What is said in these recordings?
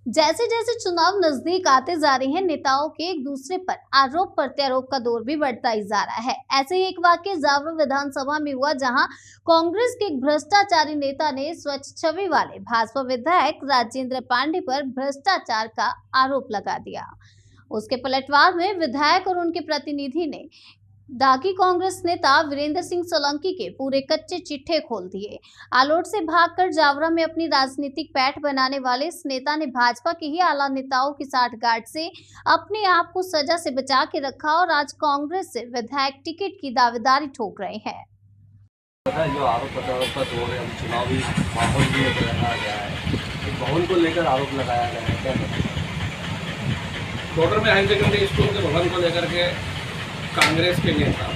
जैसे जैसे चुनाव नजदीक आते जा रहे हैं, नेताओं के एक दूसरे पर आरोप प्रत्यारोप का दौर भी बढ़ता ही जा रहा है। ऐसे ही एक वाकया जावरा विधानसभा में हुआ, जहां कांग्रेस के एक भ्रष्टाचारी नेता ने स्वच्छ छवि वाले भाजपा विधायक राजेंद्र पांडे पर भ्रष्टाचार का आरोप लगा दिया। उसके पलटवार में विधायक और उनके प्रतिनिधि ने दागी कांग्रेस नेता वीरेंद्र सिंह सोलंकी के पूरे कच्चे चिट्ठे खोल दिए। आलोट से भागकर जावरा में अपनी राजनीतिक पैठ बनाने वाले इस नेता ने भाजपा के ही आला नेताओं की साठगांठ से अपने आप को सजा से बचा के रखा और आज कांग्रेस से विधायक टिकट की दावेदारी ठोक रहे हैं। जो आरोप प्रत्यारोप का दौर है, चुनावी माहौल भी लगाया गया है, एक भवन को लेकर आरोप लगाया गया है, क्या कहते हैं? डॉक्टर में हायर सेकेंडरी स्कूल के भवन को लेकर के कांग्रेस के नेता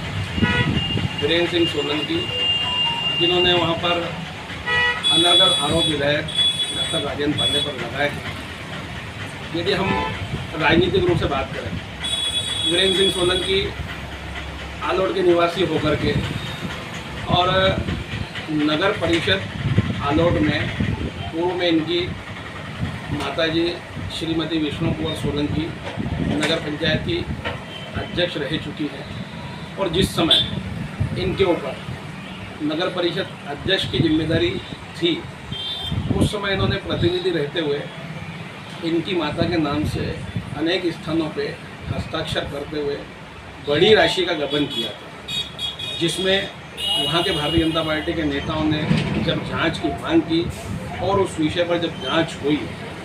वीरेंद्र सिंह सोलंकी, जिन्होंने वहां पर अनर्गल आरोप विधायक डॉक्टर राजेंद्र पांडे पर लगाए हैं। यदि हम राजनीतिक रूप से बात करें, वीरेंद्र सिंह सोलंकी आलोट के निवासी होकर के और नगर परिषद आलोट में पूर्व में इनकी माताजी श्रीमती विष्णु कुंवर सोलंकी नगर पंचायत की अध्यक्ष रह चुकी है और जिस समय इनके ऊपर नगर परिषद अध्यक्ष की जिम्मेदारी थी, उस समय इन्होंने प्रतिनिधि रहते हुए इनकी माता के नाम से अनेक स्थानों पे हस्ताक्षर करते हुए बड़ी राशि का गबन किया था, जिसमें वहाँ के भारतीय जनता पार्टी के नेताओं ने जब जांच की मांग की और उस विषय पर जब जांच हुई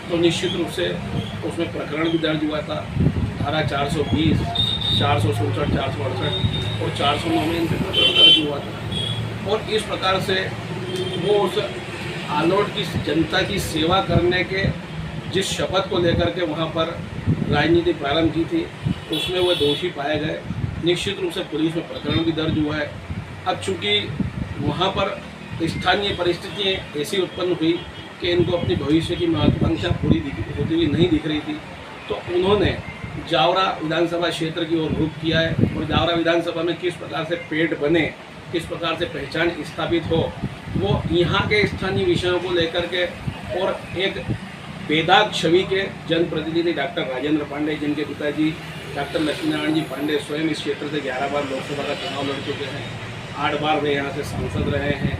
तो निश्चित रूप से उसमें प्रकरण भी दर्ज हुआ था। धारा 420, 467, 468 और 409 में इनसे प्रकरण दर्ज हुआ था और इस प्रकार से वो उस आलोट की जनता की सेवा करने के जिस शपथ को लेकर के वहाँ पर राजनीति प्रारंभ की थी, उसमें वो दोषी पाए गए। निश्चित रूप से पुलिस में प्रकरण भी दर्ज हुआ है। अब चूँकि वहाँ पर स्थानीय परिस्थितियाँ ऐसी उत्पन्न हुई कि इनको अपनी भविष्य की महत्वाकांक्षा पूरी होती हुई नहीं दिख रही थी, तो उन्होंने जावरा विधानसभा क्षेत्र की ओर रुख किया है और जावरा विधानसभा में किस प्रकार से पेट बने, किस प्रकार से पहचान स्थापित हो, वो यहाँ के स्थानीय विषयों को लेकर के और एक बेदाग छवि के जनप्रतिनिधि डॉक्टर राजेंद्र पांडे, जिनके पिताजी डॉक्टर लक्ष्मीनारायण जी पांडे स्वयं इस क्षेत्र से 11 बार लोकसभा का चुनाव लड़ चुके हैं, 8 बार वे यहाँ से सांसद रहे हैं,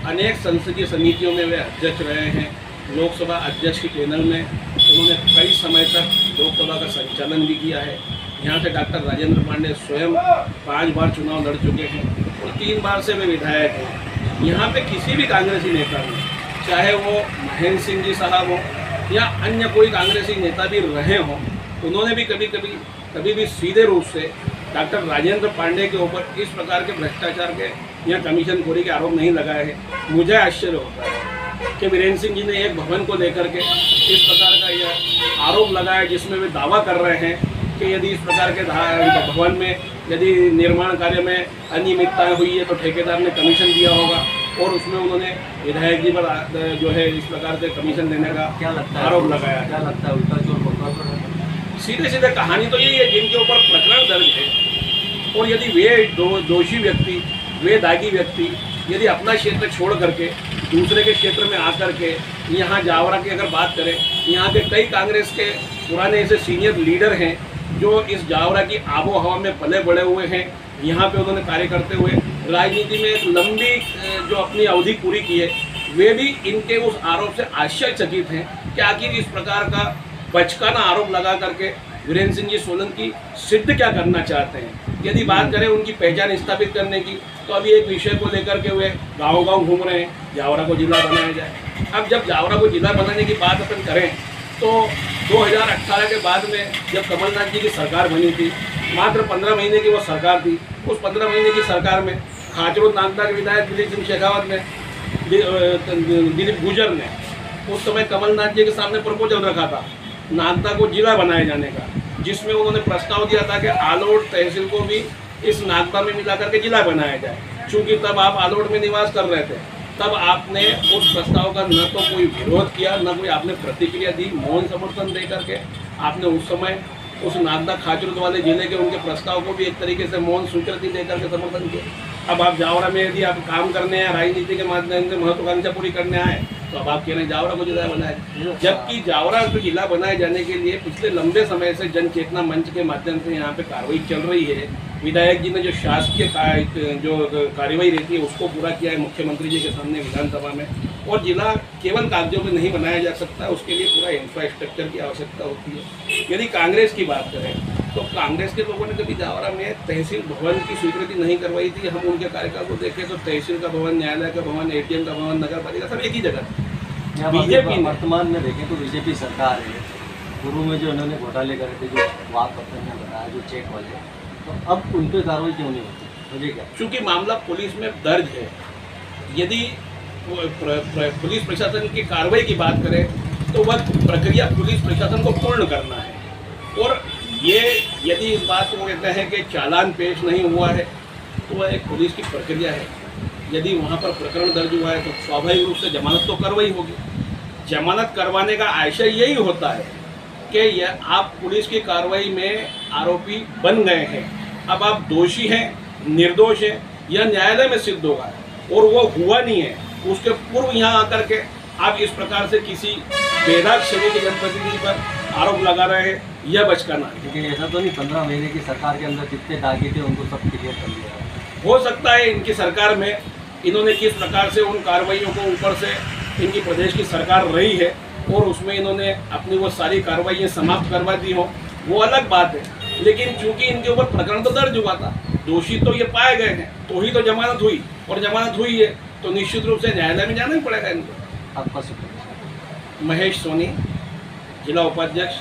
अनेक संसदीय समितियों में वे अध्यक्ष रहे हैं, लोकसभा अध्यक्ष के पैनल में उन्होंने कई समय तक लोकसभा का संचालन भी किया है। यहाँ से डॉक्टर राजेंद्र पांडे स्वयं 5 बार चुनाव लड़ चुके हैं और 3 बार से वे विधायक हैं। यहाँ पे किसी भी कांग्रेसी नेता ने, चाहे वो महेंद्र सिंह जी साहब हो या अन्य कोई कांग्रेसी नेता भी रहे हों, उन्होंने भी कभी भी सीधे रूप से डॉक्टर राजेंद्र पांडे के ऊपर इस प्रकार के भ्रष्टाचार के या कमीशनखोरी के आरोप नहीं लगाए हैं। मुझे आश्चर्य होता है कि वीरेंद्र सिंह जी ने एक भवन को लेकर के इस प्रकार का यह आरोप लगाया, जिसमें वे दावा कर रहे हैं कि यदि इस प्रकार के भवन में यदि निर्माण कार्य में अनियमितताएं हुई है तो ठेकेदार ने कमीशन दिया होगा और उसमें उन्होंने विधायक जी पर जो है इस प्रकार से कमीशन देने का आरोप लगाया। क्या लगता है उल्टा चोर पकड़ा? सीधे कहानी तो यही है, जिनके ऊपर प्रकरण दर्ज है और यदि वे दोषी व्यक्ति, वे दागी व्यक्ति यदि अपना क्षेत्र छोड़ करके दूसरे के क्षेत्र में आकर के यहाँ जावरा की अगर बात करें, यहाँ के कई कांग्रेस के पुराने ऐसे सीनियर लीडर हैं जो इस जावरा की आबो हवा में पले बढ़े हुए हैं। यहाँ पे उन्होंने कार्य करते हुए राजनीति में एक लंबी जो अपनी अवधि पूरी की है, वे भी इनके उस आरोप से आश्चर्यचकित हैं कि आखिर इस प्रकार का बचकाना आरोप लगा करके वीरेंद्र सिंह जी सोलंकी सिद्ध क्या करना चाहते हैं। यदि बात करें उनकी पहचान स्थापित करने की, तो अभी एक विषय को लेकर के वे गांव-गांव घूम रहे हैं, जावरा को जिला बनाया जाए। अब जब जावरा को जिला बनाने की बात अपन करें तो 2018 के बाद में जब कमलनाथ जी की सरकार बनी थी, मात्र 15 महीने की वो सरकार थी। उस 15 महीने की सरकार में खाचरोद नागदा के विधायक दिलीप सिंह शेखावत ने, दिलीप गुजर ने उस समय कमलनाथ जी के सामने प्रपोजल रखा था नागदा को जिला बनाए जाने का, जिसमें उन्होंने प्रस्ताव दिया था कि आलोट तहसील को भी इस नागदा में मिला करके जिला बनाया जाए। चूँकि तब आप आलोट में निवास कर रहे थे, तब आपने उस प्रस्ताव का न तो कोई विरोध किया, न कोई आपने प्रतिक्रिया दी, मौन समर्थन दे करके आपने उस समय उस नागदा खाचरुद वाले जिले के उनके प्रस्ताव को भी एक तरीके से मौन स्वीकृति देकर के समर्थन किया। अब आप जावरा में यदि आप काम करने आए, राजनीति के माध्यम से महत्वाकांक्षा पूरी करने आए, तो अब आप कह रहे हैं जावरा को जिला बनाए, जबकि जावरा को जिला बनाए जाने के लिए पिछले लंबे समय से जन चेतना मंच के माध्यम से यहाँ पे कार्रवाई चल रही है। विधायक जी ने जो शासकीय जो कार्रवाई रहती है उसको पूरा किया है मुख्यमंत्री जी के सामने विधानसभा में, और जिला केवल कागजों में नहीं बनाया जा सकता, उसके लिए पूरा इंफ्रास्ट्रक्चर की आवश्यकता होती है। यदि कांग्रेस की बात करें तो कांग्रेस के लोगों ने कभी जावरा में तहसील भवन की स्वीकृति नहीं करवाई थी। हम उनके कार्यकाल को देखें तो तहसील का भवन, न्यायालय का भवन, ATM का भवन, नगर पालिका सब एक ही जगह। बीजेपी वर्तमान में देखें तो बीजेपी सरकार है, पूर्व में जो इन्होंने घोटाले करे थे, जो वाक पत्र ने बताया, जो चेक वाले, तो अब उन पर कार्रवाई क्यों नहीं होती, मुझे क्या? चूँकि मामला पुलिस में दर्ज है, यदि पुलिस प्रशासन की कार्रवाई की बात करें तो वह प्रक्रिया पुलिस प्रशासन को पूर्ण करना है, और ये यदि इस बात को कहते हैं कि चालान पेश नहीं हुआ है तो वह एक पुलिस की प्रक्रिया है। यदि वहाँ पर प्रकरण दर्ज हुआ है तो स्वाभाविक रूप से जमानत तो करवाई होगी। जमानत करवाने का आशय यही होता है कि यह आप पुलिस की कार्रवाई में आरोपी बन गए हैं, अब आप दोषी हैं, निर्दोष हैं, यह न्यायालय में सिद्ध होगा, और वो हुआ नहीं है। उसके पूर्व यहाँ आकर के आप इस प्रकार से किसी बेदाग श्रेणी के जनप्रतिनिधि पर आरोप लगा रहे हैं, यह बचकाना है। लेकिन ऐसा तो नहीं 15 महीने की सरकार के अंदर जितने दागी थे उनको सब क्लियर कर दिया। हो सकता है इनकी सरकार में इन्होंने किस प्रकार से उन कार्रवाइयों को, ऊपर से इनकी प्रदेश की सरकार रही है और उसमें इन्होंने अपनी वो सारी कार्रवाइयाँ समाप्त करवा दी हो, वो अलग बात है। लेकिन चूंकि इनके ऊपर प्रकरण तो दर्ज हुआ था, दोषी तो ये पाए गए हैं, तो ही तो जमानत हुई, और जमानत हुई है तो निश्चित रूप से न्यायालय में जाना ही पड़ेगा इनको। आपका शुक्रिया। महेश सोनी, जिला उपाध्यक्ष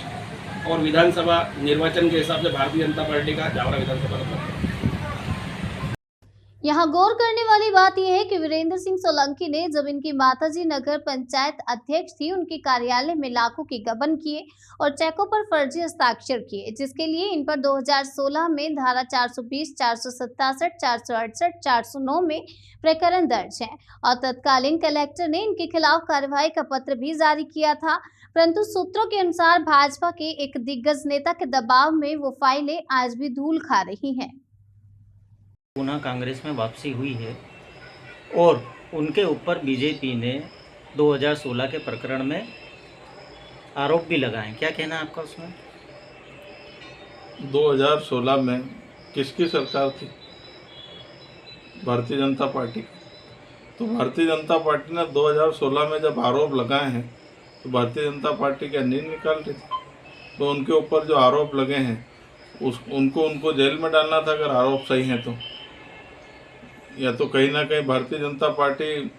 और विधानसभा निर्वाचन के हिसाब से भारतीय जनता पार्टी का जावरा विधानसभा का। यहाँ गौर करने वाली बात यह है कि वीरेंद्र सिंह सोलंकी ने जब इनकी माताजी नगर पंचायत अध्यक्ष थी, उनके कार्यालय में लाखों के गबन किए और चेकों पर फर्जी हस्ताक्षर किए, जिसके लिए इन पर 2016 में धारा 420, 467, 468, 409 में प्रकरण दर्ज है और तत्कालीन कलेक्टर ने इनके खिलाफ कार्रवाई का पत्र भी जारी किया था। परंतु सूत्रों के अनुसार भाजपा के एक दिग्गज नेता के दबाव में वो फाइलें आज भी धूल खा रही हैं। पुनः कांग्रेस में वापसी हुई है और उनके ऊपर बीजेपी ने 2016 के प्रकरण में आरोप भी लगाए। क्या कहना है आपका उसमें? 2016 में किसकी सरकार थी? भारतीय जनता पार्टी। तो भारतीय जनता पार्टी ने 2016 में जब आरोप लगाए हैं तो भारतीय जनता पार्टी क्या नींद निकाल रही थी? तो उनके ऊपर जो आरोप लगे हैं उनको जेल में डालना था अगर आरोप सही हैं तो, या तो कहीं ना कहीं भारतीय जनता पार्टी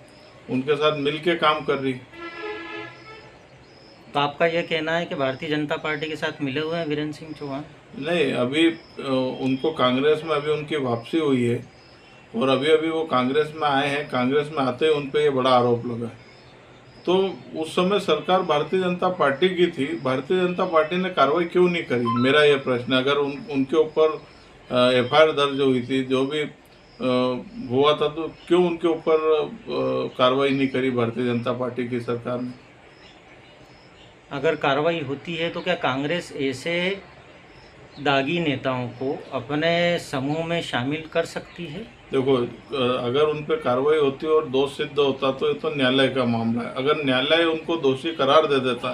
उनके साथ मिलके काम कर रही। तो आपका यह कहना है कि भारतीय जनता पार्टी के साथ मिले हुए हैं वीरेंद्र सिंह चौहान? नहीं, अभी उनको कांग्रेस में अभी उनकी वापसी हुई है और अभी वो कांग्रेस में आए हैं। कांग्रेस में आते ही उन पर ये बड़ा आरोप लगा। तो उस समय सरकार भारतीय जनता पार्टी की थी, भारतीय जनता पार्टी ने कार्रवाई क्यों नहीं करी? मेरा ये प्रश्न। अगर उनके ऊपर FIR दर्ज हुई थी, जो भी हुआ था, तो क्यों उनके ऊपर कार्रवाई नहीं करी भारतीय जनता पार्टी की सरकार ने? अगर कार्रवाई होती है तो क्या कांग्रेस ऐसे दागी नेताओं को अपने समूह में शामिल कर सकती है? देखो, अगर उन पर कार्रवाई होती और दोष सिद्ध होता तो ये तो न्यायालय का मामला है। अगर न्यायालय उनको दोषी करार दे देता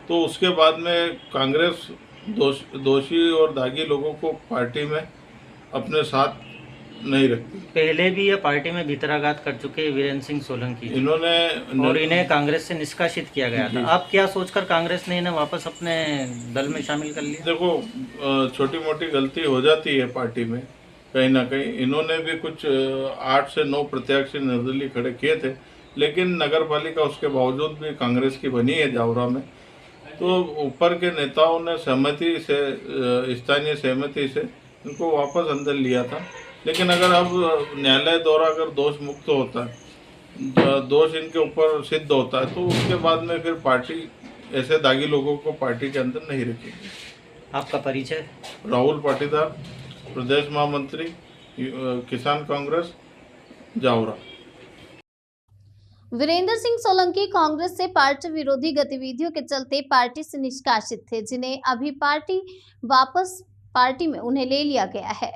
तो उसके बाद में कांग्रेस दोषी और दागी लोगों को पार्टी में अपने साथ नहीं रखती। पहले भी ये पार्टी में भीतराघात कर चुके हैं वीरेंद्र सिंह सोलंकी इन्होंने, और इन्हें कांग्रेस से निष्कासित किया गया था। आप क्या सोचकर कांग्रेस ने इन्हें वापस अपने दल में शामिल कर लिया? देखो, छोटी मोटी गलती हो जाती है पार्टी में कहीं ना कहीं। इन्होंने भी कुछ 8 से 9 प्रत्याशी निर्दलीय खड़े किए थे, लेकिन नगर पालिका उसके बावजूद भी कांग्रेस की बनी है जावरा में। तो ऊपर के नेताओं ने सहमति से, स्थानीय सहमति से इनको वापस अंदर लिया था। लेकिन अगर अब न्यायालय द्वारा अगर दोष मुक्त होता है, दोष इनके ऊपर सिद्ध होता है, तो उसके बाद में फिर पार्टी ऐसे दागी लोगों को पार्टी के अंदर नहीं रखेगी। आपका परिचय? राहुल पाटीदार, प्रदेश महामंत्री, किसान कांग्रेस, जावरा। वीरेंद्र सिंह सोलंकी कांग्रेस से पार्टी विरोधी गतिविधियों के चलते पार्टी से निष्कासित थे, जिन्हें अभी पार्टी में उन्हें ले लिया गया है।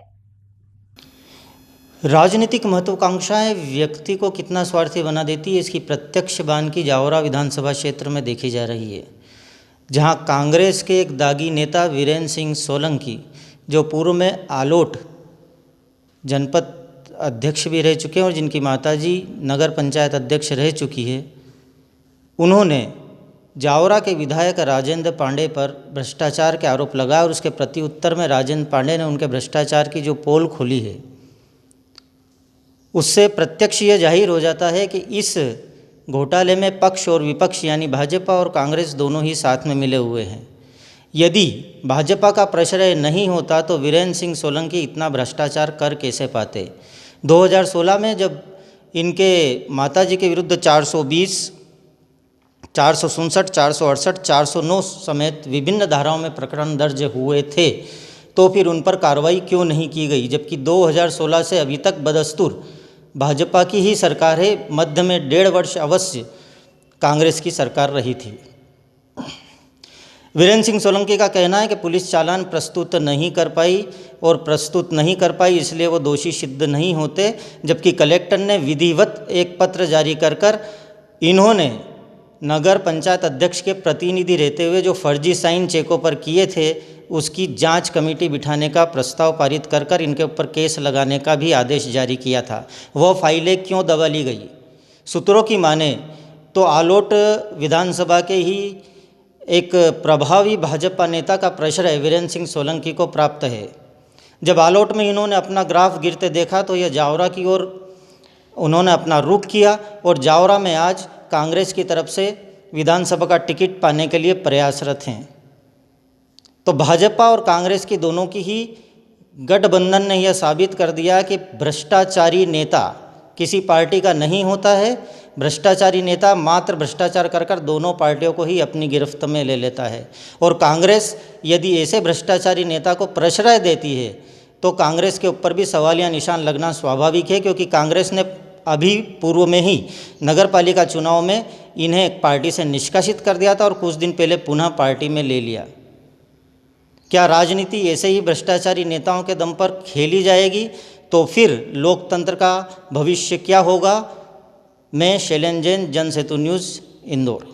राजनीतिक महत्वाकांक्षाएं व्यक्ति को कितना स्वार्थी बना देती है, इसकी प्रत्यक्ष बानगी जावरा विधानसभा क्षेत्र में देखी जा रही है, जहां कांग्रेस के एक दागी नेता वीरेंद्र सिंह सोलंकी, जो पूर्व में आलोट जनपद अध्यक्ष भी रह चुके हैं और जिनकी माताजी नगर पंचायत अध्यक्ष रह चुकी है, उन्होंने जावरा के विधायक राजेंद्र पांडे पर भ्रष्टाचार के आरोप लगाए और उसके प्रति उत्तर में राजेंद्र पांडे ने उनके भ्रष्टाचार की जो पोल खोली है, उससे प्रत्यक्ष ये जाहिर हो जाता है कि इस घोटाले में पक्ष और विपक्ष यानी भाजपा और कांग्रेस दोनों ही साथ में मिले हुए हैं। यदि भाजपा का प्रश्रय नहीं होता तो वीरेंद्र सिंह सोलंकी इतना भ्रष्टाचार कर कैसे पाते। 2016 में जब इनके माताजी के विरुद्ध 420, 467, 468, 409 समेत विभिन्न धाराओं में प्रकरण दर्ज हुए थे, तो फिर उन पर कार्रवाई क्यों नहीं की गई, जबकि 2016 से अभी तक बदस्तूर भाजपा की ही सरकार है। मध्य में 1.5 वर्ष अवश्य कांग्रेस की सरकार रही थी। वीरेंद्र सिंह सोलंकी का कहना है कि पुलिस चालान प्रस्तुत नहीं कर पाई इसलिए वो दोषी सिद्ध नहीं होते, जबकि कलेक्टर ने विधिवत एक पत्र जारी कर इन्होंने नगर पंचायत अध्यक्ष के प्रतिनिधि रहते हुए जो फर्जी साइन चेकों पर किए थे, उसकी जांच कमेटी बिठाने का प्रस्ताव पारित कर इनके ऊपर केस लगाने का भी आदेश जारी किया था। वह फाइलें क्यों दबा ली गई? सूत्रों की माने तो आलोट विधानसभा के ही एक प्रभावी भाजपा नेता का प्रश्रय वीरेंद्र सिंह सोलंकी को प्राप्त है। जब आलोट में इन्होंने अपना ग्राफ गिरते देखा तो यह जावरा की ओर उन्होंने अपना रुख किया और जावरा में आज कांग्रेस की तरफ से विधानसभा का टिकट पाने के लिए प्रयासरत हैं। तो भाजपा और कांग्रेस की दोनों की ही गठबंधन ने यह साबित कर दिया कि भ्रष्टाचारी नेता किसी पार्टी का नहीं होता है। भ्रष्टाचारी नेता मात्र भ्रष्टाचार कर दोनों पार्टियों को ही अपनी गिरफ्त में ले लेता है। और कांग्रेस यदि ऐसे भ्रष्टाचारी नेता को प्रश्रय देती है तो कांग्रेस के ऊपर भी सवालिया निशान लगना स्वाभाविक है, क्योंकि कांग्रेस ने अभी पूर्व में ही नगर पालिका चुनाव में इन्हें एक पार्टी से निष्कासित कर दिया था और कुछ दिन पहले पुनः पार्टी में ले लिया। क्या राजनीति ऐसे ही भ्रष्टाचारी नेताओं के दम पर खेली जाएगी? तो फिर लोकतंत्र का भविष्य क्या होगा? मैं शैलेंद्र जैन, जनसेतु न्यूज़, इंदौर।